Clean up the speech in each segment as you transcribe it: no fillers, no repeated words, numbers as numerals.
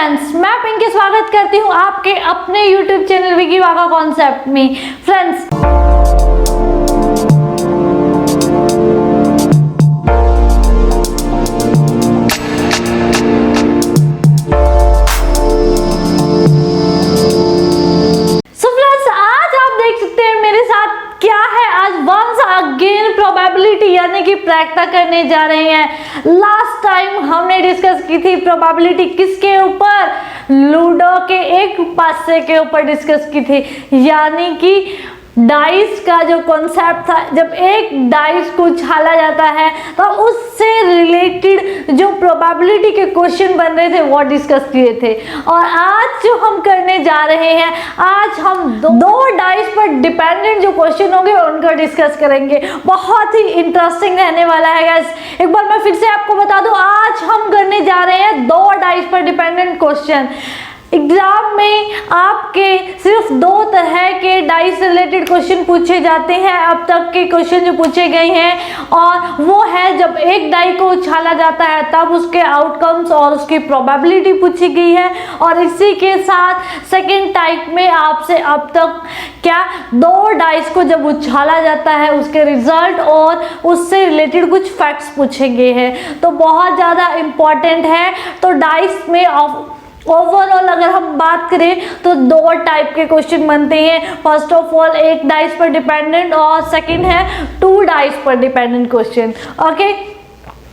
Friends, मैं पिंकी स्वागत करती हूँ आपके अपने YouTube चैनल विकी वाका कॉन्सेप्ट में। फ्रेंड्स, आज आप देख सकते हैं मेरे साथ क्या है। आज वंस अगेन प्रोबेबिलिटी यानी कि प्रैक्टिस करने जा रहे हैं। लास्ट टाइम हमने डिस्कस की थी प्रोबेबिलिटी किसके ऊपर, लूडो के एक पासे के ऊपर डिस्कस की थी, यानी कि डाइस का जो कॉन्सेप्ट था। जब एक डाइस को उछाला जाता है तो उससे रिलेटेड जो प्रोबेबिलिटी के क्वेश्चन बन रहे थे वो डिस्कस किए थे। और आज जो हम करने जा रहे हैं, आज हम दो डाइस पर डिपेंडेंट जो क्वेश्चन होंगे उनको डिस्कस करेंगे। बहुत ही इंटरेस्टिंग रहने वाला है गाइस। एक बार मैं फिर से आपको बता दूं, आज हम करने जा रहे हैं दो डाइस पर डिपेंडेंट क्वेश्चन। एग्जाम में आपके सिर्फ दो तरह के डाइस से रिलेटेड क्वेश्चन पूछे जाते हैं। अब तक के क्वेश्चन जो पूछे गए हैं, और वो है जब एक डाई को उछाला जाता है तब उसके आउटकम्स और उसकी प्रोबेबिलिटी पूछी गई है। और इसी के साथ सेकंड टाइप में आपसे अब तक क्या, दो डाइस को जब उछाला जाता है उसके रिजल्ट और उससे रिलेटेड कुछ फैक्ट्स पूछे गए हैं। तो बहुत ज़्यादा इम्पॉर्टेंट है। तो डाइस में ओवरऑल अगर हम बात करें तो दो टाइप के क्वेश्चन बनते हैं। फर्स्ट ऑफ ऑल एक डाइस पर डिपेंडेंट और सेकंड है टू डाइस पर डिपेंडेंट क्वेश्चन। ओके,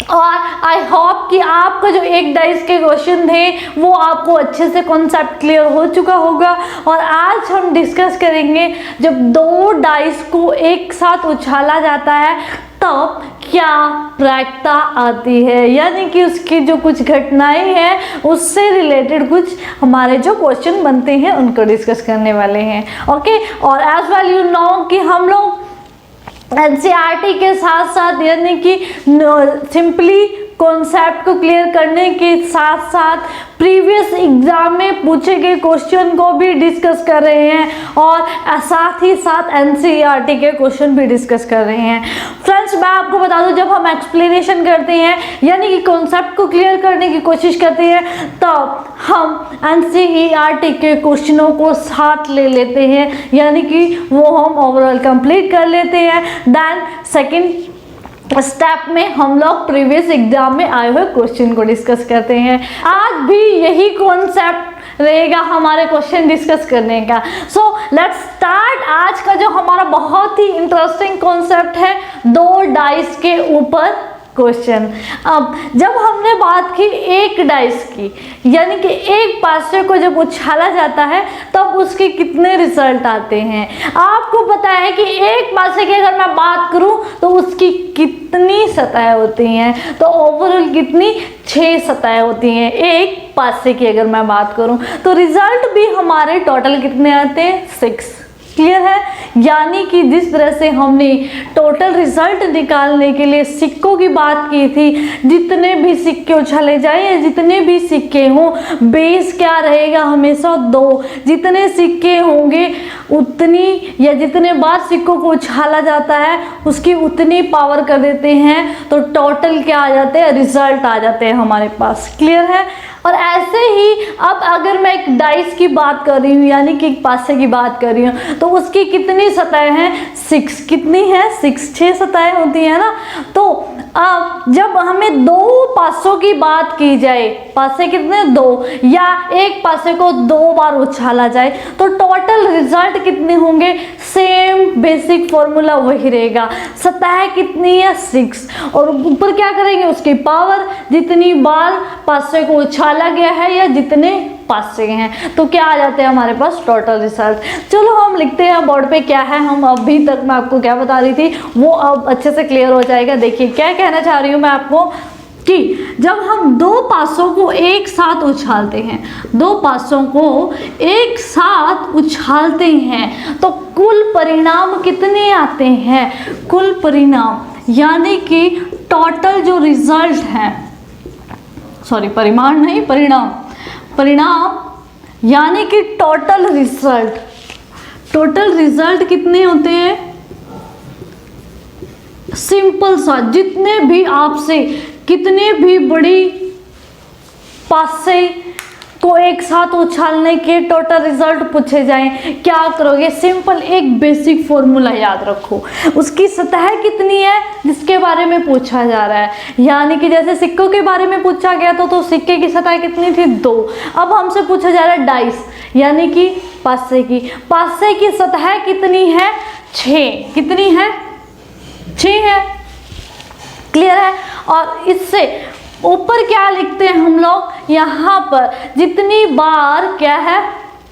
और आई होप कि आपका जो एक डाइस के क्वेश्चन थे वो आपको अच्छे से कॉन्सेप्ट क्लियर हो चुका होगा। और आज हम डिस्कस करेंगे जब दो डाइस को एक साथ उछाला जाता है तब क्या प्रैक्टिस आती है, यानी कि उसकी जो कुछ घटनाएं हैं उससे रिलेटेड कुछ हमारे जो क्वेश्चन बनते हैं उनको डिस्कस करने वाले हैं। ओके, और एज वेल यू नो कि हम लोग एनसीईआरटी के साथ साथ यानी कि सिंपली कॉन्सेप्ट को क्लियर करने के साथ साथ प्रीवियस एग्जाम में पूछे गए क्वेश्चन को भी डिस्कस कर रहे हैं और साथ ही साथ एनसीईआरटी के क्वेश्चन भी डिस्कस कर रहे हैं। फ्रेंड्स, मैं आपको बता दूं, जब हम एक्सप्लेनेशन करते हैं यानी कि कॉन्सेप्ट को क्लियर करने की कोशिश करते हैं तब हम एनसीईआरटी के क्वेश्चनों को साथ ले लेते हैं, यानी कि वो हम ओवरऑल कंप्लीट कर लेते हैं। देन सेकेंड स्टेप में हम लोग प्रीवियस एग्जाम में आए हुए क्वेश्चन को डिस्कस करते हैं। आज भी यही कॉन्सेप्ट रहेगा हमारे क्वेश्चन डिस्कस करने का। So let's start. आज का जो हमारा बहुत ही इंटरेस्टिंग कॉन्सेप्ट है दो डाइस के ऊपर क्वेश्चन। अब जब हमने बात की एक डाइस की, यानी कि एक पासे को जब उछाला जाता है तब उसके कितने रिजल्ट आते हैं। आपको पता है कि एक पासे की अगर मैं बात करूं तो उसकी कितनी सतह होती हैं, तो ओवरऑल कितनी 6 सतह होती हैं। एक पासे की अगर मैं बात करूं तो रिजल्ट भी हमारे टोटल कितने आते हैं, 6। क्लियर है, यानी कि जिस तरह से हमने टोटल रिजल्ट निकालने के लिए सिक्कों की बात की थी, जितने भी सिक्के उछाले जाए या जितने भी सिक्के हों, बेस क्या रहेगा, हमेशा 2। जितने सिक्के होंगे उतनी या जितने बार सिक्कों को उछाला जाता है उसकी उतनी पावर कर देते हैं, तो टोटल क्या आ जाते हैं, रिजल्ट आ जाते हैं हमारे पास। क्लियर है। और ऐसे ही अब अगर मैं एक डाइस की बात कर रही हूँ यानी कि एक पासे की बात कर रही हूँ तो उसकी कितनी सतह हैं, 6। कितनी है, 6 सतहें होती है ना। तो अब जब हमें दो पासों की बात की जाए, पासे कितने, 2, या एक पासे को 2 बार उछाला जाए तो टोटल रिजल्ट कितने होंगे, सेम बेसिक फॉर्मूला वही रहेगा। सतह कितनी है, 6, और ऊपर क्या करेंगे, उसकी पावर, जितनी बार पासे को उछाला गया है या जितने पासे हैं, तो क्या आ जाते हैं हमारे पास टोटल रिजल्ट। चलो हम लिखते हैं बोर्ड पे क्या है। हम अभी तक मैं आपको क्या बता रही थी वो अब अच्छे से क्लियर हो जाएगा। देखिए क्या कहना चाह रही हूँ मैं आपको कि जब हम दो पासों को एक साथ उछालते हैं, दो पासों को एक साथ उछालते हैं तो कुल परिणाम कितने आते हैं, कुल परिणाम यानी कि टोटल जो रिजल्ट है, सॉरी परिमाण नहीं, परिणाम यानी कि टोटल रिजल्ट कितने होते हैं, सिंपल सा, जितने भी आपसे कितने भी बड़ी पासे को एक साथ उछालने के टोटल रिजल्ट पूछे जाएं, क्या करोगे? सिंपल एक बेसिक फॉर्मूला याद रखो, उसकी सतह कितनी है जिसके बारे में पूछा जा रहा है। यानी कि जैसे सिक्कों के बारे में पूछा गया था तो सिक्के की सतह कितनी थी? 2। अब हमसे पूछा जा रहा है डाइस यानी कि पासे की सतह कितनी है? 6। कितनी है? 6 है। क्लियर है? और इससे ऊपर क्या लिखते हैं हम लोग? यहाँ पर जितनी बार क्या है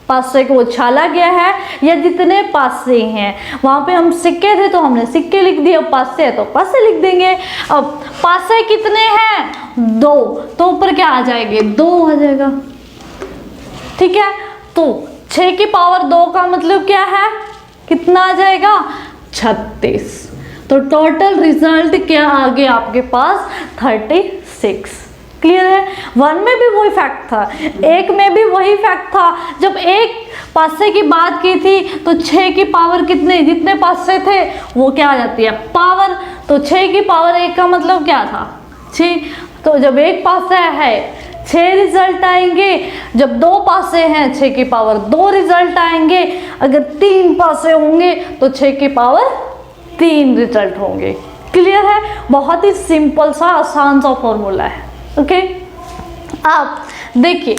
पासे को उछाला गया है या जितने पासे हैं, वहां पे हम सिक्के थे तो हमने सिक्के लिख दिए, अब पासे है तो पासे लिख देंगे। अब पासे कितने हैं? 2, तो ऊपर क्या आ जाएंगे? 2 आ जाएगा। ठीक है, तो 6 की पावर 2 का मतलब क्या है? कितना आ जाएगा? 36। तो टोटल रिजल्ट क्या आ गया आपके पास? 36। क्लियर है? 1 में भी वही फैक्ट था, 1 में भी वही फैक्ट था। जब एक पासे की बात की थी तो 6 की पावर कितने, जितने पासे थे वो क्या आ जाती है? पावर। तो 6 की पावर 1 का मतलब क्या था? 6। तो जब एक पासा है 6 रिजल्ट आएंगे, जब 2 पासे हैं 6 की पावर 2 रिजल्ट आएंगे, अगर 3 पासे होंगे तो 6 की पावर 3 रिजल्ट होंगे। क्लियर है? बहुत ही सिंपल सा आसान सा फॉर्मूला है। ओके, अब देखिए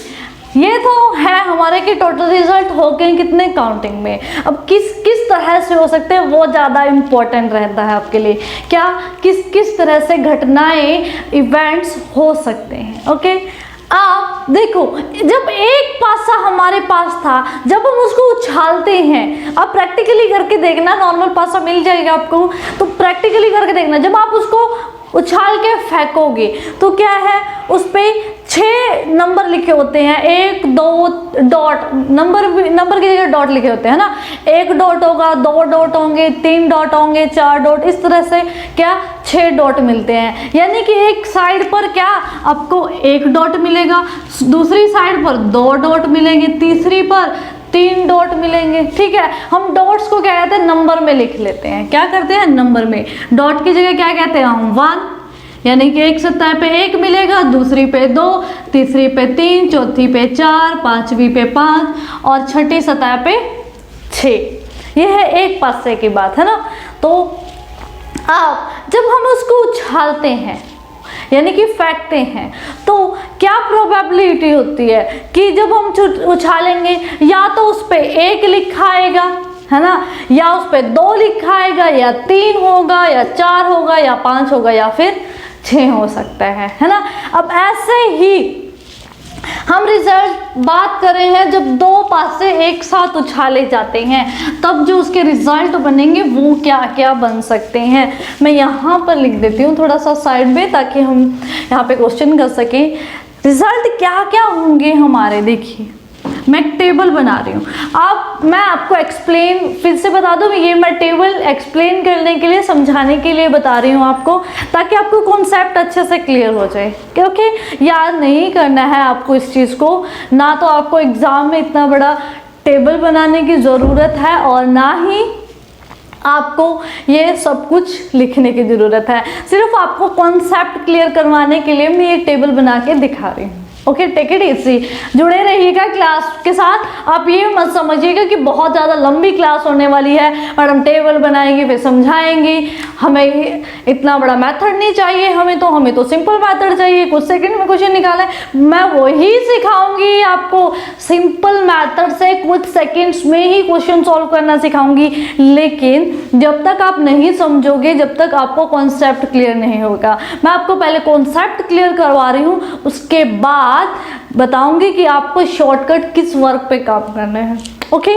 ये तो है हमारे कि टोटल रिजल्ट हो गए कितने काउंटिंग में। अब किस तरह से हो सकते हैं वो ज़्यादा इम्पोर्टेंट रहता है आपके लिए। क्या किस तरह से घटनाएं इवेंट्स हो सकते हैं। ओके, आप देखो जब एक पासा हमारे पास था, जब हम उसको उछालते हैं, आप प्रैक्टिकली करके देखना, नॉर्मल पासा मिल जाएगा आपको, तो प्रैक्टिकली करके देखना, जब आप उसको उछाल के फेंकोगे तो क्या है उस पे 6 नंबर लिखे होते हैं, 1 2 डॉट, नंबर की जगह डॉट लिखे होते हैं ना। 1 डॉट होगा, 2 डॉट होंगे, 3 डॉट होंगे, 4 डॉट, इस तरह से क्या 6 डॉट मिलते हैं। यानी कि एक साइड पर क्या आपको 1 डॉट मिलेगा, दूसरी साइड पर 2 डॉट मिलेंगे, तीसरी पर 3 डॉट मिलेंगे। ठीक है, हम डॉट्स को क्या कहते हैं? नंबर में लिख लेते हैं। क्या करते हैं? नंबर में। डॉट की जगह क्या कहते हैं हम? 1। यानी कि एक सतह पे 1 मिलेगा, दूसरी पे 2, तीसरी पे 3, चौथी पे 4, पांचवी पे 5 और छठी सतह पे 6। ये है एक पासे की बात, है ना। तो आप जब हम उसको उछालते हैं यानी कि फेंकते हैं तो क्या प्रोबेबिलिटी होती है कि जब हम उछालेंगे या तो उस पे 1 लिखा आएगा, है ना, या उस पे 2 लिखा आएगा, या 3 होगा, या 4 होगा, या 5 होगा, या फिर 6 हो सकता है ना। अब ऐसे ही हम रिजल्ट बात कर रहे हैं जब 2 पासे एक साथ उछाले जाते हैं तब जो उसके रिजल्ट बनेंगे वो क्या क्या बन सकते हैं। मैं यहाँ पर लिख देती हूँ थोड़ा सा साइड में ताकि हम यहाँ पे क्वेश्चन कर सकें। रिजल्ट क्या क्या होंगे हमारे, देखिए मैं एक टेबल बना रही हूँ। अब मैं आपको एक्सप्लेन फिर से बता दूँ, ये मैं टेबल एक्सप्लेन करने के लिए, समझाने के लिए बता रही हूँ आपको, ताकि आपको कॉन्सेप्ट अच्छे से क्लियर हो जाए। क्योंकि याद नहीं करना है आपको इस चीज़ को, ना तो आपको एग्ज़ाम में इतना बड़ा टेबल बनाने की ज़रूरत है और ना ही आपको ये सब कुछ लिखने की ज़रूरत है। सिर्फ आपको कॉन्सेप्ट क्लियर करवाने के लिए मैं ये टेबल बना के दिखा रही हूँ। ओके, टेक इट इजी, जुड़े रहिएगा क्लास के साथ। आप ये मत समझिएगा कि बहुत ज़्यादा लंबी क्लास होने वाली है, मैडम टेबल बनाएंगी फिर समझाएंगी, हमें इतना बड़ा मेथड नहीं चाहिए, हमें तो सिंपल मेथड चाहिए, कुछ सेकंड में क्वेश्चन निकालें। मैं वही सिखाऊंगी आपको, सिंपल मेथड से कुछ सेकंड्स में ही क्वेश्चन सॉल्व करना सिखाऊंगी। लेकिन जब तक आप नहीं समझोगे, जब तक आपको कॉन्सेप्ट क्लियर नहीं होगा, मैं आपको पहले कॉन्सेप्ट क्लियर करवा रही हूँ, उसके बाद बताऊंगी कि आपको शॉर्टकट किस वर्क पे काम करना है। ओके,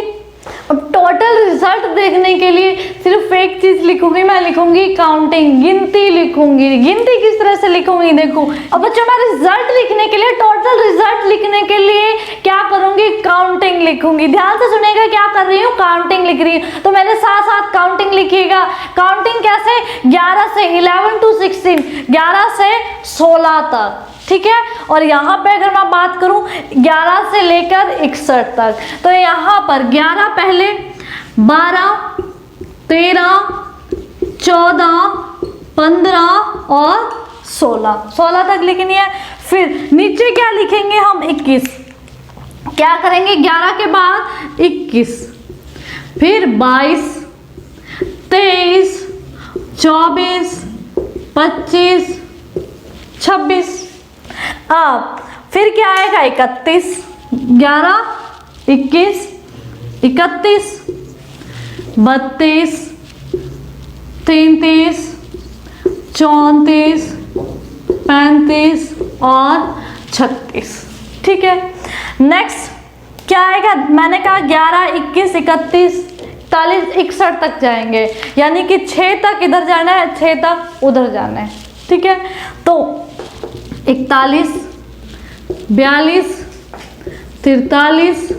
अब टोटल रिजल्ट देखने के लिए सिर्फ एक चीज लिखूंगी, मैं लिखूंगी काउंटिंग, गिनती लिखूंगी। गिनती किस तरह से लिखूंगी देखो। अब बच्चों मैं रिजल्ट लिखने के लिए, टोटल रिजल्ट लिखने के लिए क्या करूंगी? काउंटिंग लिखूंगी। ध्यान से सुनिएगा क्या कर रही हूँ, काउंटिंग लिख रही हूँ। तो मेरे साथ साथ काउंटिंग लिखिएगा। काउंटिंग कैसे? 11 से 11 to 16, 11 से 16 तक, ठीक है। और यहाँ पे अगर मैं बात करूं 11 से लेकर 61 तक, तो यहाँ पर 11 पहले, 12, 13, 14, 15 और 16 तक लिखनी है। फिर नीचे क्या लिखेंगे हम? 21। क्या करेंगे 11 के बाद 21, फिर 22, 23, 24, 25, 26। अब फिर क्या आएगा 31, 11, 21, 31, 32, 33, 34, 35 और 36। ठीक है, नेक्स्ट क्या आएगा, मैंने कहा 11, 21, 31, 41, 61 तक जाएंगे, यानी कि 6 तक इधर जाना है, 6 तक उधर जाना है। ठीक है, तो 41, 42, 43,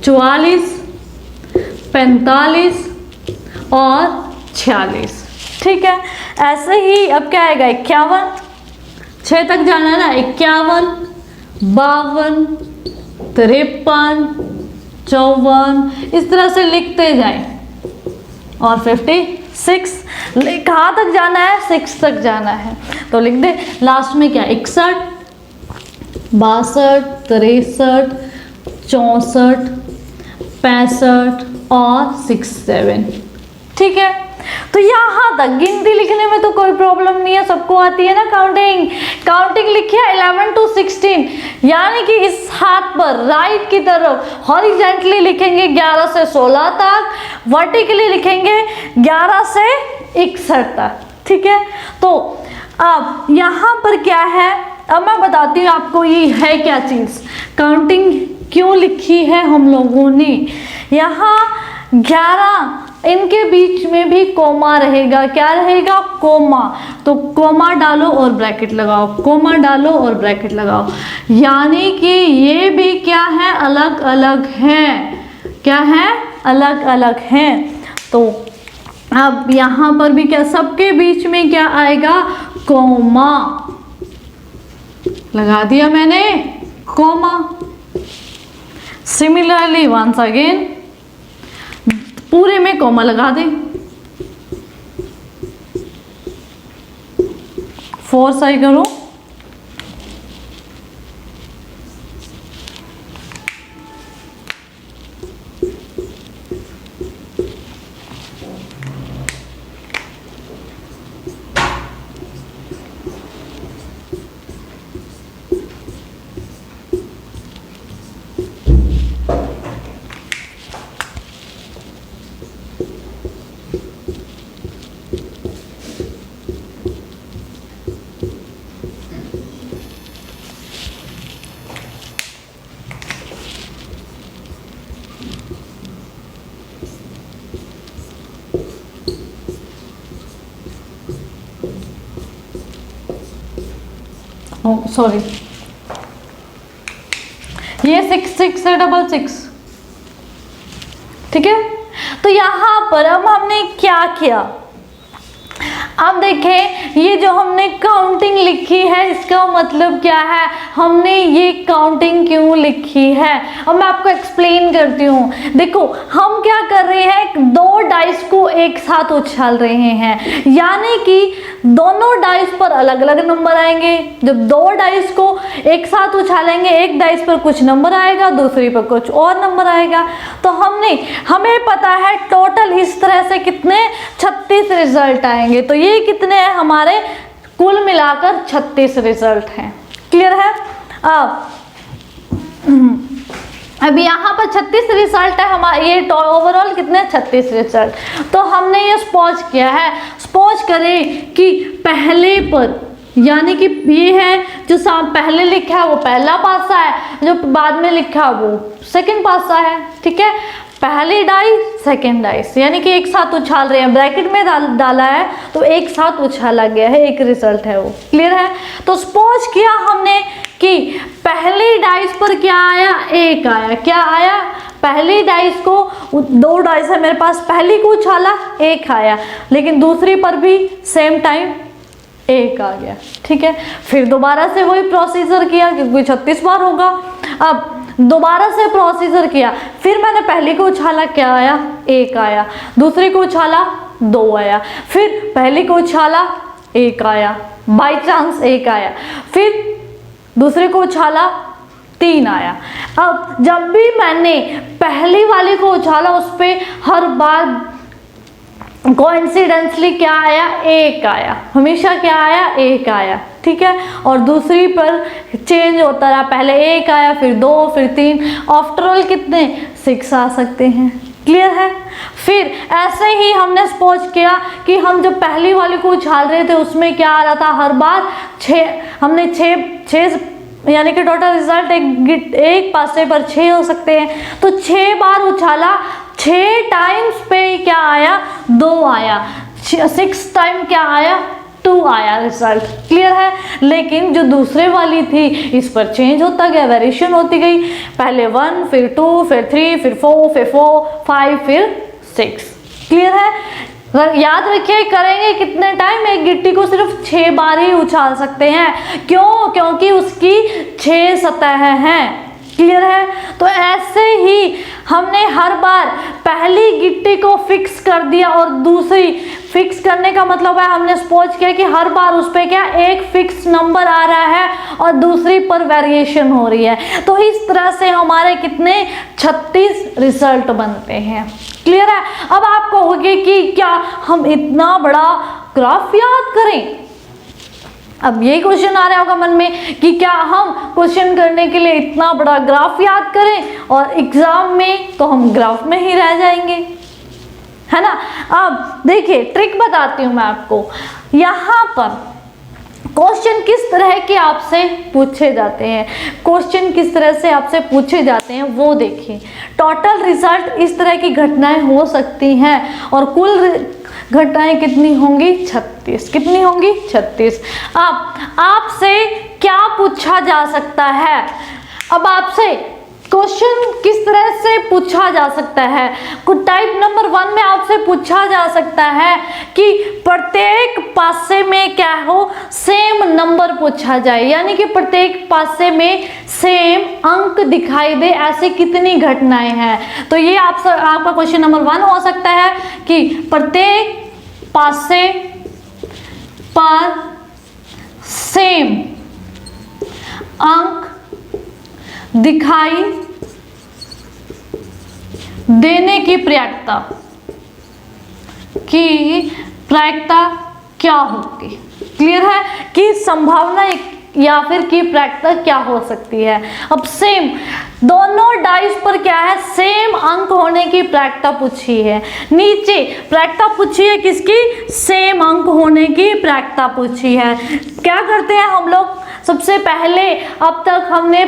44, 45 और 46। ठीक है, ऐसे ही अब क्या आएगा 51, 6 तक जाना है ना, 51, 52, 53, 54, इस तरह से लिखते जाएं। और 56, कहाँ तक जाना है, 6 तक जाना है, तो लिख दे लास्ट में क्या 61, 62, 63, 64, 65 और 67। ठीक है, तो यहाँ तक गिनती लिखने में तो कोई प्रॉब्लम नहीं है, सबको आती है ना काउंटिंग। काउंटिंग लिखी है 11 to 16, यानी कि इस हाथ पर राइट की तरफ हॉरिजेंटली लिखेंगे 11 से 16 तक, वर्टिकली लिखेंगे 11 से 61 तक। ठीक है, तो अब यहाँ पर क्या है, अब मैं बताती हूँ आपको ये है क्या चीज़, काउंटिंग क्यों लिखी है हम लोगों ने। यहाँ 11 इनके बीच में भी कोमा रहेगा, क्या रहेगा, कोमा, तो कोमा डालो और ब्रैकेट लगाओ, कोमा डालो और ब्रैकेट लगाओ, यानी कि ये भी क्या है, अलग अलग हैं, क्या है, अलग अलग हैं। तो अब यहाँ पर भी क्या, सबके बीच में क्या आएगा, कोमा, लगा दिया मैंने कोमा। सिमिलरली वंस अगेन पूरे में कोमा लगा दे, 4 सही करो, सॉरी, ये 6 है, 66। ठीक है, तो यहां पर अब हमने क्या किया, अब देखें ये जो हमने काउंटिंग लिखी है इसका मतलब क्या है, हमने ये काउंटिंग क्यों लिखी है, अब मैं आपको एक्सप्लेन करती हूँ। देखो हम क्या कर रहे हैं, 2 डाइस को एक साथ उछाल रहे हैं, यानी कि दोनों डाइस पर अलग अलग नंबर आएंगे। जब 2 डाइस को एक साथ उछालेंगे, एक डाइस पर कुछ नंबर आएगा, दूसरी पर कुछ और नंबर आएगा। तो हमें पता है टोटल इस तरह से कितने 36 रिजल्ट आएंगे, तो ये कितने हैं हमारे, कुल मिलाकर 36 रिजल्ट हैं। क्लियर है। अब यहाँ पर 36 रिजल्ट है हमारे, ये ओवरऑल कितने 36 रिजल्ट। तो हमने ये सपोज किया है, सपोज करें कि पहले पर, यानी कि ये है जो पहले लिखा है वो पहला पासा है, जो बाद में लिखा है वो सेकंड पासा है। ठीक है, पहली डाइस सेकंड डाइस, यानी कि एक साथ उछाल रहे हैं, ब्रैकेट में डाला है तो एक साथ उछाला गया है, एक रिजल्ट है वो। क्लियर है। तो सपोज किया हमने कि पहली डाइस पर क्या आया, 1 आया। क्या आया, पहली डाइस को, 2 डाइस है मेरे पास, पहली को उछाला 1 आया, लेकिन दूसरी पर भी सेम टाइम 1 आ गया। ठीक है, फिर दोबारा से वही प्रोसीजर किया क्योंकि 36 बार होगा। अब दोबारा से प्रोसीजर किया, फिर मैंने पहली को उछाला, क्या आया, 1 आया, दूसरी को उछाला 2 आया, फिर पहली को उछाला 1 आया, बाई चांस 1 आया, फिर दूसरे को उछाला 3 आया। अब जब भी मैंने पहली वाली को उछाला उस पे हर बार कोइंसिडेंटली क्या आया, 1 आया, हमेशा क्या आया, 1 आया, ठीक है। और दूसरी पर चेंज होता रहा, पहले 1 आया, फिर 2, फिर 3, आफ्टर ऑल कितने 6 आ सकते हैं। क्लियर है। फिर ऐसे ही हमने सपोज किया कि हम जब पहली वाली को उछाल रहे थे उसमें क्या आ रहा था, हर बार 6, हमने 6 यानी कि टोटल रिजल्ट एक पासे पर 6 हो सकते हैं, तो 6 बार उछाला, 6 टाइम्स पे क्या आया, 2 आया, 6 टाइम क्या आया, 2 आया रिजल्ट। क्लियर है। लेकिन जो दूसरे वाली थी इस पर चेंज होता गया, वेरिएशन होती गई, पहले 1, फिर 2, फिर 3, फिर 4, फिर 5, फिर 6। क्लियर है। याद रखिए, करेंगे कितने टाइम, एक गिट्टी को सिर्फ 6 बार ही उछाल सकते हैं। क्यों? क्योंकि उसकी 6 सतहें हैं। क्लियर है। तो ऐसे ही हमने हर बार पहली गिट्टी को फिक्स कर दिया और दूसरी, फिक्स करने का मतलब है हमने सपोज किया कि हर बार उस पे क्या एक फिक्स नंबर आ रहा है और दूसरी पर वेरिएशन हो रही है। तो इस तरह से हमारे कितने 36 रिजल्ट बनते हैं। क्लियर है। अब आप कहोगे कि क्या हम इतना बड़ा ग्राफ याद करें? अब यही क्वेश्चन आ रहा होगा मन में कि क्या हम क्वेश्चन करने के लिए इतना बड़ा ग्राफ याद करें और एग्जाम में तो हम ग्राफ में ही रह जाएंगे, है ना। अब देखिए ट्रिक बताती हूँ मैं आपको। यहाँ पर क्वेश्चन किस तरह के आपसे पूछे जाते हैं, क्वेश्चन किस तरह से आपसे पूछे जाते हैं वो देखिए। टोटल रिजल्ट इस तरह की घटनाएं हो सकती हैं और कुल घटनाएं कितनी होंगी, 36। कितनी होंगी, 36। अब आपसे क्या पूछा जा सकता है? अब आपसे क्वेश्चन किस तरह से पूछा जा सकता है? टाइप नंबर 1 में आपसे पूछा जा सकता है कि प्रत्येक पासे में क्या हो, सेम नंबर पूछा जाए, यानी कि प्रत्येक पासे में सेम अंक दिखाई दे, ऐसी कितनी घटनाएं हैं। तो ये आपका क्वेश्चन नंबर 1 हो सकता है कि प्रत्येक पासे पर सेम अंक दिखाई देने की प्रायिकता क्या होगी। क्लियर है कि संभावना या फिर की प्रायिकता क्या हो सकती है। अब सेम दोनों डाइस पर क्या है, सेम अंक होने की प्रायिकता पूछी है। नीचे प्रायिकता पूछी है किसकी, सेम अंक होने की प्रायिकता पूछी है। क्या करते हैं हम लोग, सबसे पहले अब तक हमने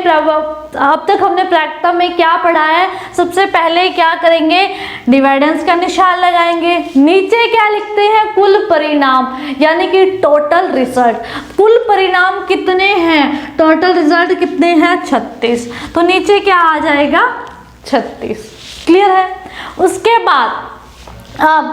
प्रायिकता में क्या पढ़ा है, सबसे पहले क्या करेंगे, डिवाइडेंस का निशान लगाएंगे, नीचे क्या लिखते हैं, कुल परिणाम, यानी कि टोटल रिजल्ट। कुल परिणाम कितने हैं, टोटल रिजल्ट कितने हैं, 36। तो नीचे क्या आ जाएगा, 36। क्लियर है। उसके बाद अब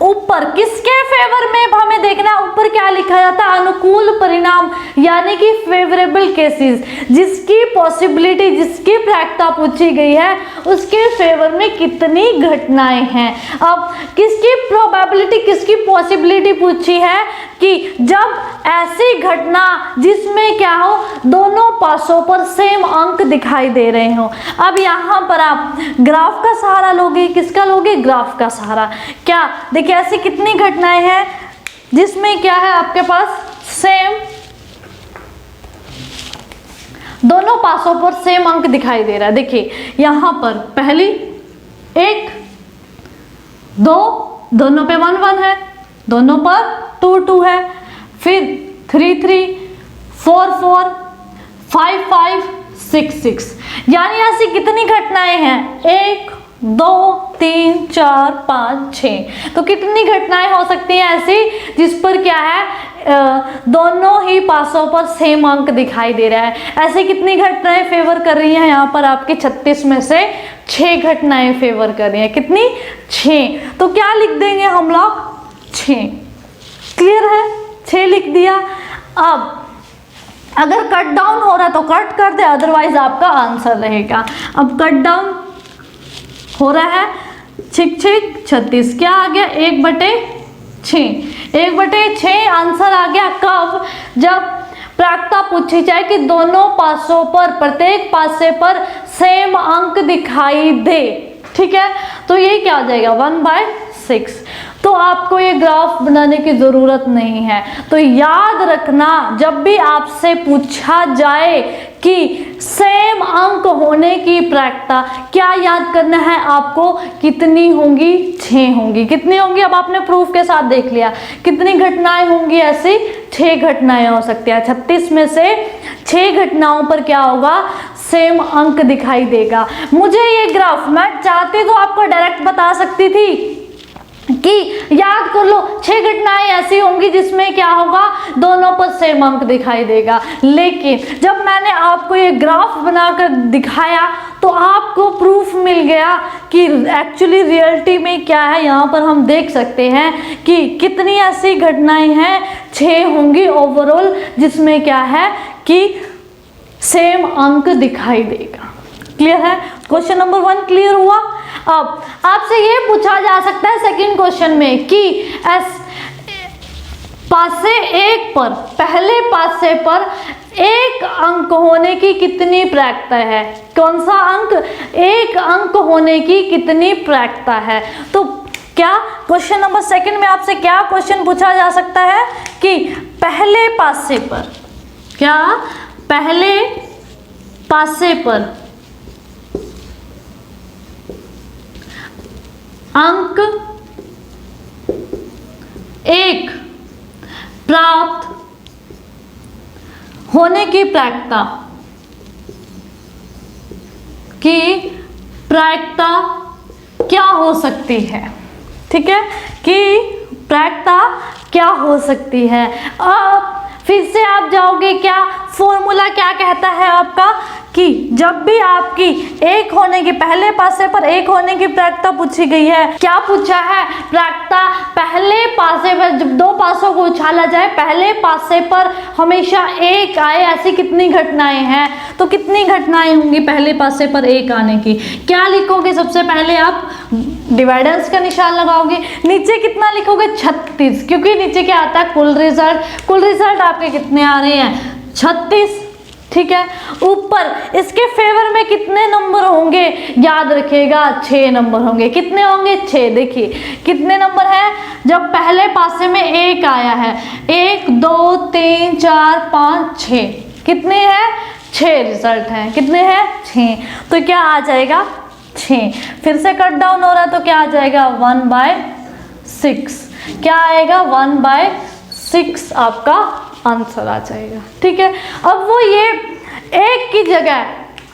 ऊपर किसके फेवर में हमें देखना है, ऊपर क्या लिखा जाता है, अनुकूल परिणाम, यानी कि फेवरेबल केसेस, जिसकी पॉसिबिलिटी, जिसकी प्रायिकता पूछी गई है उसके फेवर में कितनी घटनाएं हैं। अब किसकी प्रोबेबिलिटी, किसकी पॉसिबिलिटी पूछी है कि जब ऐसी घटना जिसमें क्या हो, दोनों पासों पर सेम अंक दिखाई दे रहे हो। अब यहाँ पर आप ग्राफ का सहारा लोगे, किसका लोगे, ग्राफ का सहारा। क्या देखिए ऐसी कितनी घटनाएं हैं जिसमें क्या है आपके पास सेम, दोनों पासों पर सेम अंक दिखाई दे रहा है। देखिए यहां पर पहली 1, 2, दोनों पे 1, 1 है, दोनों पर 2, 2 है, फिर 3, 3, 4, 4, 5, 5, 6, 6, यानी ऐसी कितनी घटनाएं हैं, 1, 2, 3, 4, 5, 6। तो कितनी घटनाएं हो सकती हैं ऐसी जिस पर क्या है, दोनों ही पासों पर सेम अंक दिखाई दे रहा है। ऐसे कितनी घटनाएं फेवर कर रही हैं, यहाँ पर आपके 36 में से 6 घटनाएं फेवर कर रही हैं। कितनी, 6। तो क्या लिख देंगे हम लोग, 6। क्लियर है, 6 लिख दिया। अब अगर कट डाउन हो रहा है तो कट कर दे, अदरवाइज आपका आंसर रहेगा। अब कट डाउन हो रहा है, 6, 36, क्या आ गया, 1/6, 1/6 आंसर आ गया। कब, जब प्रायिकता पूछी जाए कि दोनों पासों पर, प्रत्येक पासे पर सेम अंक दिखाई दे, ठीक है, तो ये क्या आ जाएगा 1/6। तो आपको ये ग्राफ बनाने की जरूरत नहीं है। तो याद रखना, जब भी आपसे पूछा जाए कि सेम अंक होने की प्रायिकता, क्या याद करना है आपको, कितनी होंगी, 6 होंगी। कितनी होंगी, अब आपने प्रूफ के साथ देख लिया कितनी घटनाएं होंगी, ऐसी 6 घटनाएं हो सकती है। 36 में से 6 घटनाओं पर क्या होगा, सेम अंक दिखाई देगा। मुझे ये ग्राफ, मैं चाहती तो आपको डायरेक्ट बता सकती थी कि याद कर लो 6 घटनाएं ऐसी होंगी जिसमें क्या होगा, दोनों पर सेम अंक दिखाई देगा, लेकिन जब मैंने आपको ये ग्राफ बनाकर दिखाया तो आपको प्रूफ मिल गया कि एक्चुअली रियलिटी में क्या है। यहाँ पर हम देख सकते हैं कि कितनी ऐसी घटनाएं हैं, 6 होंगी ओवरऑल, जिसमें क्या है कि सेम अंक दिखाई देगा। क्लियर है, क्वेश्चन नंबर 1 क्लियर हुआ। अब आपसे ये पूछा जा सकता है सेकंड क्वेश्चन में कि पासे 1 पर, पहले पासे पर 1 अंक होने की कितनी प्रायिकता है। कौन सा अंक, 1 अंक होने की कितनी प्रायिकता है। तो क्या क्वेश्चन नंबर 2 में आपसे क्या क्वेश्चन पूछा जा सकता है कि पहले पासे पर, क्या पहले पासे पर अंक 1 प्राप्त होने की प्रायिकता क्या हो सकती है, ठीक है, कि प्रायिकता क्या हो सकती है। अब फिर से आप जाओगे, क्या फॉर्मूला क्या कहता है आपका कि जब भी आपकी 1 होने की, पहले पासे पर 1 होने की प्रायिकता पूछी गई है, क्या पूछा है, प्रायिकता पहले पासे पर, जब 2 पासों को उछाला जाए, पहले पासे पर हमेशा 1 आए, ऐसी कितनी घटनाएं हैं। तो कितनी घटनाएं होंगी पहले पासे पर 1 आने की। क्या लिखोगे, सबसे पहले आप डिवाइडेंस का निशान लगाओगे, नीचे कितना लिखोगे 36, क्योंकि नीचे क्या आता है, कुल रिजल्ट आपके कितने आ रहे हैं 36, ठीक है। ऊपर इसके फेवर में कितने नंबर होंगे, याद रखिएगा 6 नंबर होंगे। कितने होंगे, 6। देखिए कितने नंबर है, जब पहले पासे में 1 आया है, 1 2 3 4 5 6, कितने हैं 6 रिजल्ट हैं, कितने हैं 6। तो क्या आ जाएगा 6, फिर से कट डाउन हो रहा है तो क्या आ जाएगा 1/6, क्या आएगा 1/6 आपका आंसर आ जाएगा, ठीक है। अब वो ये 1 की जगह,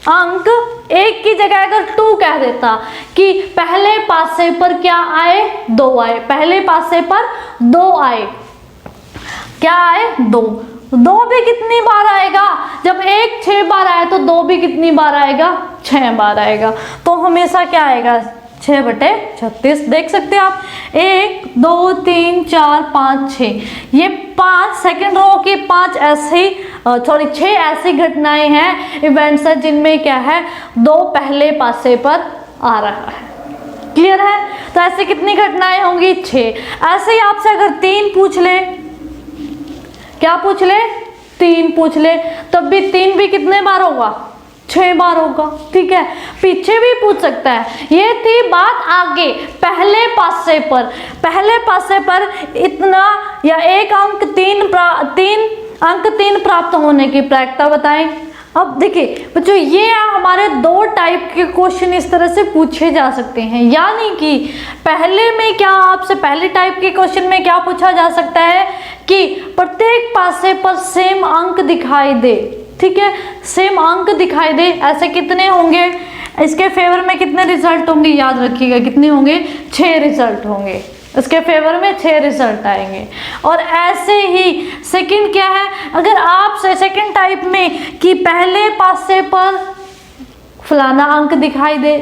अंक 1 की जगह अगर 2 कह देता कि पहले पासे पर क्या आए, 2 आए, पहले पासे पर 2 आए, क्या आए 2 भी कितनी बार आएगा, जब 1 6 बार आए तो 2 भी कितनी बार आएगा, 6 बार आएगा। तो हमेशा क्या आएगा 6/36। देख सकते हैं आप, 1 2 3 4 5 6, ये 5 सेकेंड रो की 5 ऐसी 6 ऐसी घटनाएं हैं, इवेंट्स हैं जिनमें क्या है 2 पहले पासे पर आ रहा है। क्लियर है, तो ऐसे कितनी घटनाएं होंगी 6। ऐसे ही आपसे अगर 3 पूछ ले, क्या पूछ ले, 3 पूछ ले, तब भी 3 भी कितने बार होगा, 6 बार होगा, ठीक है। पीछे भी पूछ सकता है। ये थी बात आगे पहले पासे पर इतना या 1 अंक 3 प्राप्त होने की प्रायिकता बताएं। अब देखिए बच्चों, ये हमारे 2 टाइप के क्वेश्चन इस तरह से पूछे जा सकते हैं, यानी कि पहले में क्या, आपसे पहले टाइप के क्वेश्चन में क्या पूछा जा सकता है कि प्रत्येक पासे पर सेम अंक दिखाई दे, ठीक है, सेम अंक दिखाई दे, ऐसे कितने होंगे, इसके फेवर में कितने रिजल्ट होंगे, याद रखिएगा कितने होंगे, 6 रिजल्ट होंगे, इसके फेवर में 6 रिजल्ट आएंगे। और ऐसे ही सेकंड क्या है, अगर आप सेकंड टाइप में कि पहले पासे पर फलाना अंक दिखाई दे,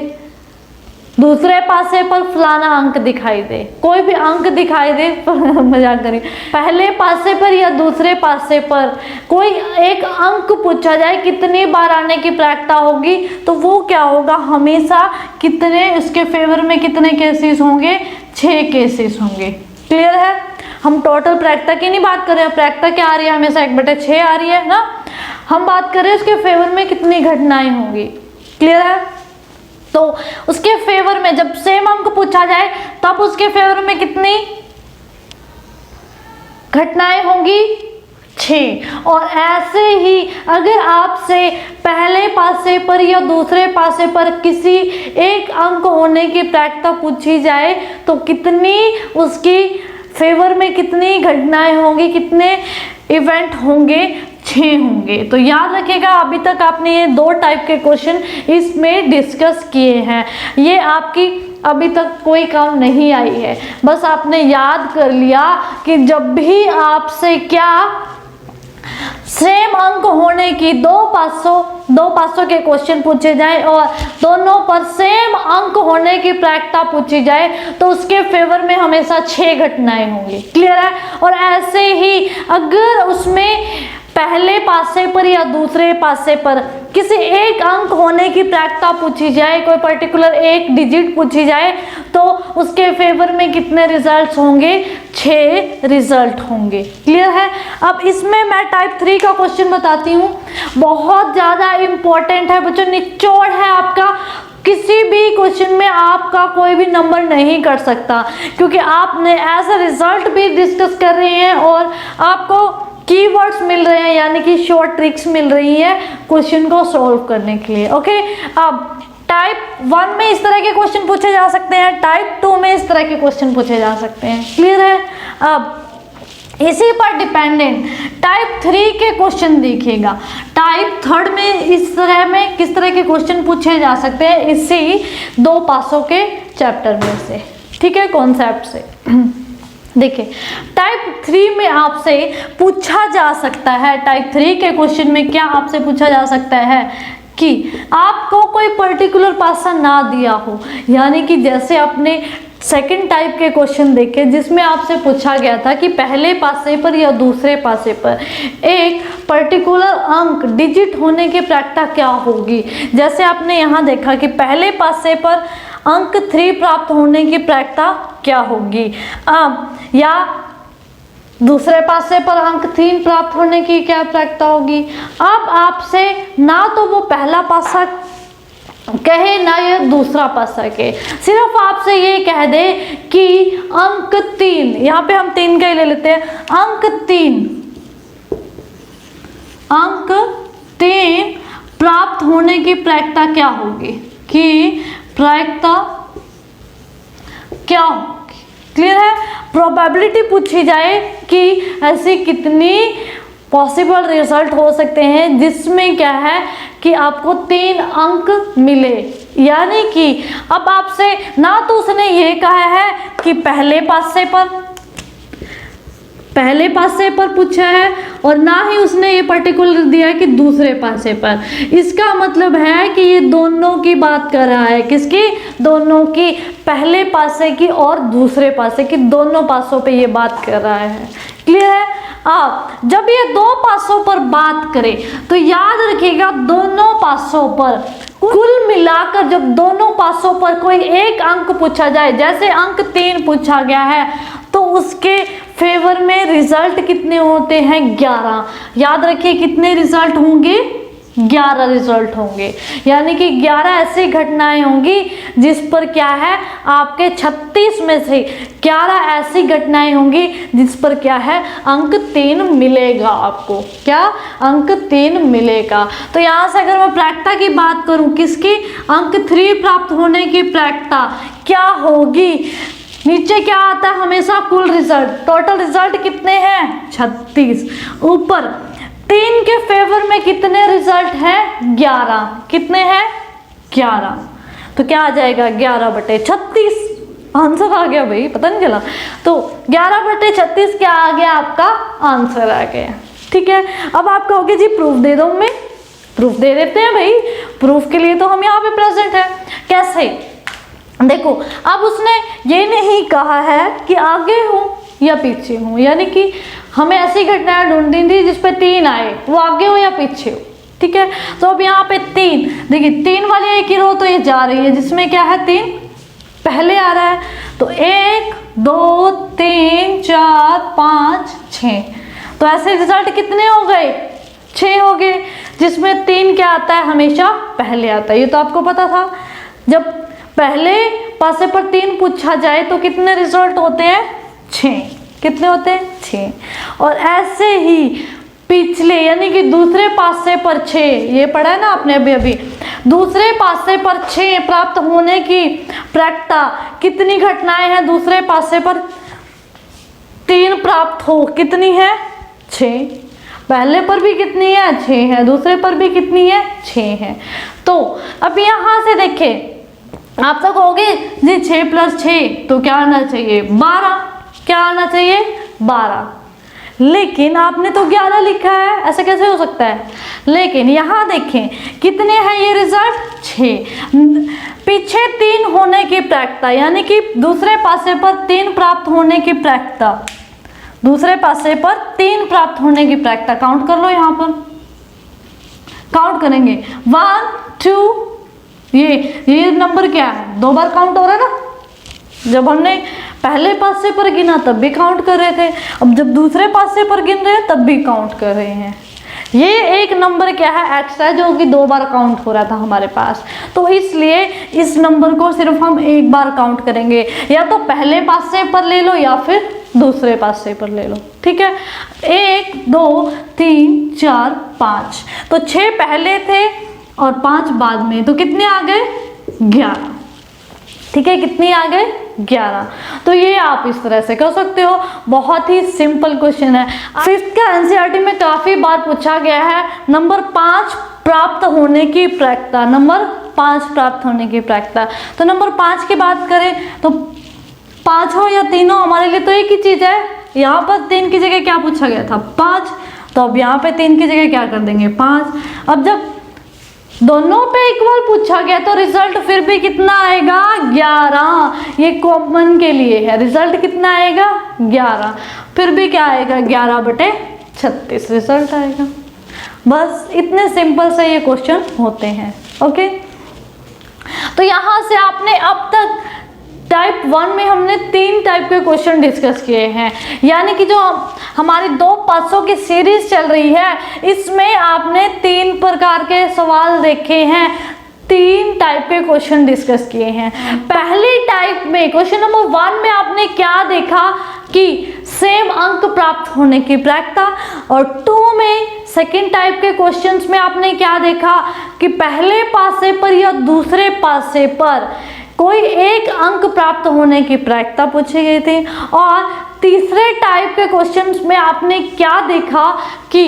दूसरे पासे पर फलाना अंक दिखाई दे, कोई भी अंक दिखाई दे मजाक करिए, पहले पासे पर या दूसरे पासे पर कोई एक अंक पूछा जाए कितनी बार आने की प्रायिकता होगी, तो वो क्या होगा, हमेशा कितने, उसके फेवर में कितने केसेस होंगे, 6 केसेस होंगे। क्लियर है। हम टोटल प्रायिकता की नहीं बात कर रहे हैं, प्रायिकता क्या आ रही है, हमेशा 1/6 आ रही है ना। हम बात कर रहे हैं उसके फेवर में कितनी घटनाएं होंगी। क्लियर है? तो उसके फेवर में जब सेम अंक पूछा जाए तब उसके फेवर में कितनी घटनाएं होंगी, 6। और ऐसे ही अगर आपसे पहले पासे पर या दूसरे पासे पर किसी एक अंक होने की प्रायिकता पूछी जाए तो कितनी उसकी फेवर में कितनी घटनाएं होंगी, कितने इवेंट होंगे, 6 होंगे। तो याद रखिएगा, अभी तक आपने ये 2 टाइप के क्वेश्चन इसमें डिस्कस किए हैं। ये आपकी अभी तक कोई काम नहीं आई है, बस आपने याद कर लिया कि जब भी आपसे क्या सेम अंक होने की दो पासों के क्वेश्चन पूछे जाए और दोनों पर सेम अंक होने की प्रायिकता पूछी जाए तो उसके फेवर में हमेशा 6 घटनाएं होंगी। क्लियर है? और ऐसे ही अगर उसमें पहले पासे पर या दूसरे पासे पर किसी एक अंक होने की प्रायिकता पूछी जाए, कोई पर्टिकुलर एक डिजिट पूछी जाए तो उसके फेवर में कितने रिजल्ट्स होंगे, 6 रिजल्ट होंगे। क्लियर है? अब इसमें मैं टाइप 3 का क्वेश्चन बताती हूँ, बहुत ज़्यादा इंपॉर्टेंट है बच्चों, निचोड़ है आपका। किसी भी क्वेश्चन में आपका कोई भी नंबर नहीं कर सकता, क्योंकि आपने एज अ रिजल्ट भी डिस्कस कर रहे हैं और आपको कीवर्ड्स मिल रहे हैं, यानी कि शॉर्ट ट्रिक्स मिल रही है क्वेश्चन को सॉल्व करने के लिए। ओके, अब टाइप 1 में इस तरह के क्वेश्चन पूछे जा सकते हैं, टाइप 2 में इस तरह के क्वेश्चन पूछे जा सकते हैं। क्लियर है? अब इसी पर डिपेंडेंट टाइप 3 के क्वेश्चन देखिएगा, टाइप 3 में इस तरह में किस तरह के क्वेश्चन पूछे जा सकते हैं, इसी 2 पासों के चैप्टर में से। ठीक है, कॉन्सेप्ट से। देखिए, टाइप 3 में आपसे पूछा जा सकता है, टाइप 3 के क्वेश्चन में क्या आपसे पूछा जा सकता है कि आपको कोई पर्टिकुलर पासा ना दिया हो, यानी कि जैसे आपने सेकंड टाइप के क्वेश्चन देखे जिसमें आपसे पूछा गया था कि पहले पासे पर या दूसरे पासे पर एक पर्टिकुलर अंक डिजिट होने की प्रायिकता क्या होगी। जैसे आपने यहाँ देखा कि पहले पासे पर अंक 3 प्राप्त होने की प्रायिकता क्या होगी, या दूसरे पासे पर अंक 3 प्राप्त होने की क्या प्रायिकता होगी। अब आपसे ना तो वो पहला पासा कहे ना ये दूसरा पासा के, सिर्फ आपसे ये कह दे कि अंक 3, यहाँ पे हम 3 का ही ले लेते हैं, अंक 3 प्राप्त होने की प्रायिकता क्या होगी, कि प्रायिकता क्या होगी। क्लियर है? प्रोबेबिलिटी पूछी जाए कि ऐसी कितनी पॉसिबल रिजल्ट हो सकते हैं जिसमें क्या है कि आपको 3 अंक मिले, यानी कि अब आपसे ना तो उसने ये कहा है कि पहले पासे पर पूछा है और ना ही उसने ये पर्टिकुलर दिया है कि दूसरे पासे पर। इसका मतलब है कि ये दोनों की बात कर रहा है, किसकी, दोनों की, पहले पासे की और दूसरे पासे की, दोनों पासों पे ये बात कर रहा है। क्लियर है? आप जब ये 2 पासों पर बात करें तो याद रखिएगा, दोनों पासों पर कुल मिलाकर जब दोनों पासों पर कोई एक अंक पूछा जाए, जैसे अंक 3 पूछा गया है तो उसके फेवर में रिजल्ट कितने होते हैं, 11। याद रखिए कितने रिजल्ट होंगे, 11 रिजल्ट होंगे, यानी कि 11 ऐसी घटनाएं होंगी जिस पर क्या है, आपके 36 में से 11 ऐसी घटनाएं होंगी जिस पर क्या है, अंक 3 मिलेगा आपको। क्या? अंक 3 मिलेगा। तो यहाँ से अगर मैं प्रायिकता की बात करूं, किसकी, अंक 3 प्राप्त होने की प्रायिकता क्या होगी, नीचे क्या आता है हमेशा, कुल रिजल्ट, टोटल रिजल्ट कितने हैं, 36, ऊपर 3 के फेवर में कितने रिजल्ट हैं, 11, कितने हैं, 11। तो क्या आ जाएगा, 11/36, आंसर आ गया भाई, पता नहीं चला। तो 11/36 क्या आ गया, आपका आंसर आ गया। ठीक है, अब आप कहोगे जी प्रूफ दे दो, मैं प्रूफ दे देते हैं भाई, प्रूफ के लिए तो हम यहाँ पे प्रेजेंट है। कैसे, देखो, अब उसने ये नहीं कहा है कि आगे हूँ या पीछे हूँ, यानी कि हमें ऐसी घटनाएं ढूंढनी थी जिसपे 3 आए, वो आगे हो या पीछे हो। ठीक है, तो अब यहाँ पे 3, देखिए 3 वाली एक ही रो तो ये जा रही है जिसमें क्या है, 3 पहले आ रहा है, तो 1 2 3 4 5 6, तो ऐसे रिजल्ट कितने हो गए? 6 हो गए, जिसमें 3 क्या आता है? हमेशा पहले आता है। ये तो आपको पता था। जब पहले पासे पर 3 पूछा जाए तो कितने रिजल्ट होते हैं? 6। कितने होते हैं? 6। और ऐसे ही पिछले यानी कि दूसरे पासे पर 6, ये पढ़ा है ना आपने अभी, दूसरे पासे पर 6 प्राप्त होने की प्रक्रिया, कितनी घटनाएं हैं दूसरे पासे पर 3 प्राप्त हो? कितनी है? 6। पहले पर भी कितनी है? 6 है। दूसरे पर भी कितनी है? 6 है। तो अब यहां से देखें, आप तो कहोगे जी 6 + 6 तो क्या आना चाहिए? 12। क्या आना चाहिए? 12। लेकिन आपने तो 11 लिखा है, ऐसा कैसे हो सकता है? लेकिन यहाँ देखें कितने हैं ये रिजल्ट? 6। पीछे 3 होने की प्रक्रिया, यानी कि दूसरे पासे पर 3 प्राप्त होने की प्रक्रिया, दूसरे पासे पर 3 प्राप्त होने की प्रक्रिया। काउंट कर लो, यहाँ पर काउंट करेंगे 1 2, ये नंबर क्या है? 2 बार काउंट हो रहा है ना। जब हमने पहले पासे पर गिना तब भी काउंट कर रहे थे, अब जब दूसरे पासे पर गिन रहे हैं तब भी काउंट कर रहे हैं। ये एक नंबर क्या है? एक्स्ट्रा, जो कि 2 बार काउंट हो रहा था हमारे पास, तो इसलिए इस नंबर को सिर्फ हम 1 बार काउंट करेंगे। या तो पहले पासे पर ले लो या फिर दूसरे पासे पर ले लो, ठीक है। 1 2 3 4 5, तो 6 पहले थे और 5 बाद में, तो कितने आ गए? 11। ठीक है, कितनी आ गए? 11। तो ये आप इस तरह से कर सकते हो, बहुत ही सिंपल क्वेश्चन है। 5th का एनसीईआरटी में काफी बार पूछा गया है। नंबर 5 प्राप्त होने की प्रक्रिया, नंबर 5 प्राप्त होने की प्रक्रिया। तो नंबर 5 की बात करें तो 5 हो या 3 हो, हमारे लिए तो एक ही चीज है। यहाँ पर 3 की जगह क्या पूछा गया था? 5, तो अब यहाँ पे 3 की जगह क्या कर देंगे? 5। अब जब दोनों पे इक्वल पूछा गया तो रिजल्ट फिर भी कितना आएगा? 11। ये कॉमन के लिए है, रिजल्ट कितना आएगा? 11। फिर भी क्या आएगा? 11/36 रिजल्ट आएगा। बस इतने सिंपल से ये क्वेश्चन होते हैं। ओके, तो यहां से आपने अब तक टाइप 1 में हमने 3 टाइप के क्वेश्चन डिस्कस किए हैं, यानी कि जो हमारी 2 पासों की सीरीज चल रही है इसमें आपने 3 प्रकार के सवाल देखे हैं, 3 टाइप के क्वेश्चन डिस्कस किए हैं। पहली टाइप में क्वेश्चन नंबर 1 में आपने क्या देखा कि सेम अंक प्राप्त होने की प्रक्रिया, और 2 में सेकेंड टाइप के क्वेश्चंस में आपने क्या देखा कि पहले पासे पर या दूसरे पासे पर कोई एक अंक प्राप्त होने की प्रक्रिया पूछी गई थी। और तीसरे टाइप के क्वेश्चंस में आपने क्या देखा कि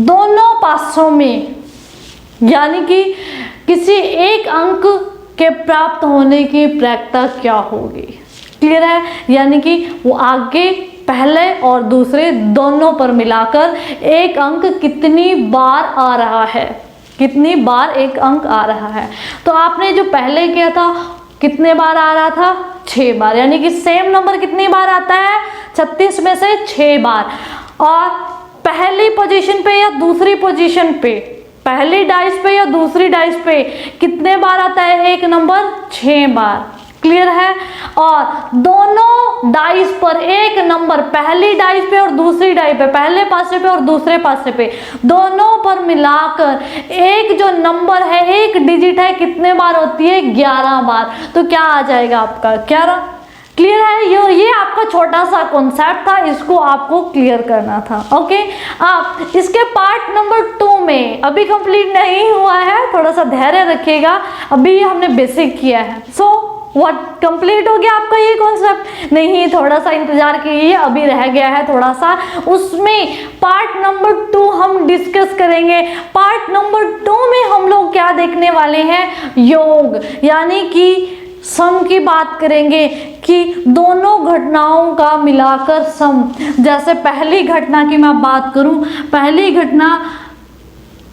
दोनों पासों में, यानी कि किसी एक अंक के प्राप्त होने की प्रक्रिया क्या होगी। क्लियर है? यानी कि वो आगे पहले और दूसरे दोनों पर मिलाकर एक अंक कितनी बार आ रहा है, कितनी बार एक अंक आ रहा है। तो आपने जो पहले किया था कितने बार आ रहा था? 6 बार, यानी कि सेम नंबर कितनी बार आता है? 36 में से 6 बार। और पहली पोजीशन पे या दूसरी पोजीशन पे, पहली डाइस पे या दूसरी डाइस पे कितने बार आता है एक नंबर? 6 बार। क्लियर है? और दोनों डाइस पर एक नंबर, पहली डाइस पे और दूसरी डाइस पे, पहले पासे पे और दूसरे पासे पे, दोनों पर मिलाकर एक जो नंबर है, एक डिजिट है, कितने बार होती है? 11 बार। तो क्या आ जाएगा आपका? 11। क्लियर है? ये आपका छोटा सा कॉन्सेप्ट था, इसको आपको क्लियर करना था। ओके, आप इसके पार्ट नंबर 2 में अभी कंप्लीट नहीं हुआ है, थोड़ा सा धैर्य रखिएगा, अभी हमने बेसिक किया है। सो व्हाट, कंप्लीट हो गया आपका ये कॉन्सेप्ट? नहीं, थोड़ा सा इंतजार कीजिए, अभी रह गया है थोड़ा सा, उसमें पार्ट नंबर 2 हम डिस्कस करेंगे। पार्ट नंबर 2 में हम लोग क्या देखने वाले हैं? योग, यानी कि सम की बात करेंगे कि दोनों घटनाओं का मिलाकर सम। जैसे पहली घटना की मैं बात करूं, पहली घटना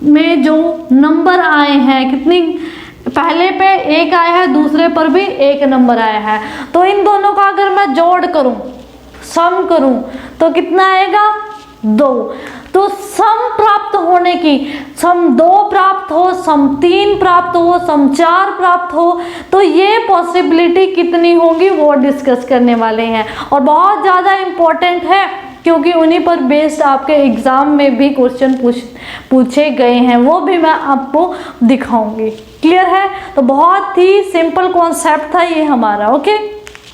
में जो नंबर आए हैं, कितनी, पहले पे 1 आया है, दूसरे पर भी 1 नंबर आया है, तो इन दोनों का अगर मैं जोड़ करूं, सम करूं, तो कितना आएगा? 2। तो सम प्राप्त होने की, सम 2 प्राप्त हो, सम 3 प्राप्त हो, सम 4 प्राप्त हो, तो ये पॉसिबिलिटी कितनी होगी वो डिस्कस करने वाले हैं। और बहुत ज़्यादा इम्पोर्टेंट है क्योंकि उन्हीं पर बेस्ड आपके एग्जाम में भी क्वेश्चन पूछे गए हैं, वो भी मैं आपको दिखाऊंगी। क्लियर है? तो बहुत ही सिंपल कॉन्सेप्ट था ये हमारा। ओके,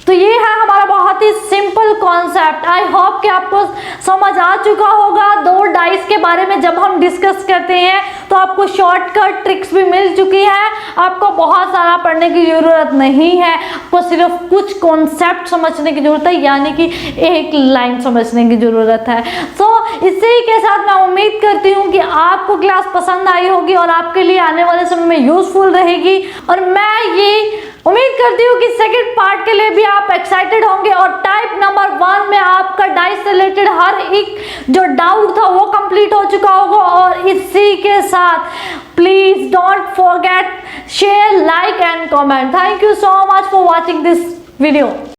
तो ये है हमारा बहुत ही सिंपल कॉन्सेप्ट। आई होप कि आपको समझ आ चुका होगा। 2 डाइस के बारे में जब हम डिस्कस करते हैं तो आपको शॉर्टकट ट्रिक्स भी मिल चुकी है, आपको बहुत सारा पढ़ने की ज़रूरत नहीं है, आपको सिर्फ कुछ कॉन्सेप्ट समझने की ज़रूरत है, यानी कि एक लाइन समझने की ज़रूरत है। सो इसी के साथ मैं उम्मीद करती हूँ कि आपको क्लास पसंद आई होगी और आपके लिए आने वाले समय में यूजफुल रहेगी। और मैं ये उम्मीद करती हूँ कि सेकंड पार्ट के लिए भी आप एक्साइटेड होंगे और टाइप नंबर 1 में आपका डाइस से रिलेटेड हर एक जो डाउट था वो कंप्लीट हो चुका होगा। और इसी के साथ please don't forget share, like and comment. Thank you so much for watching this video.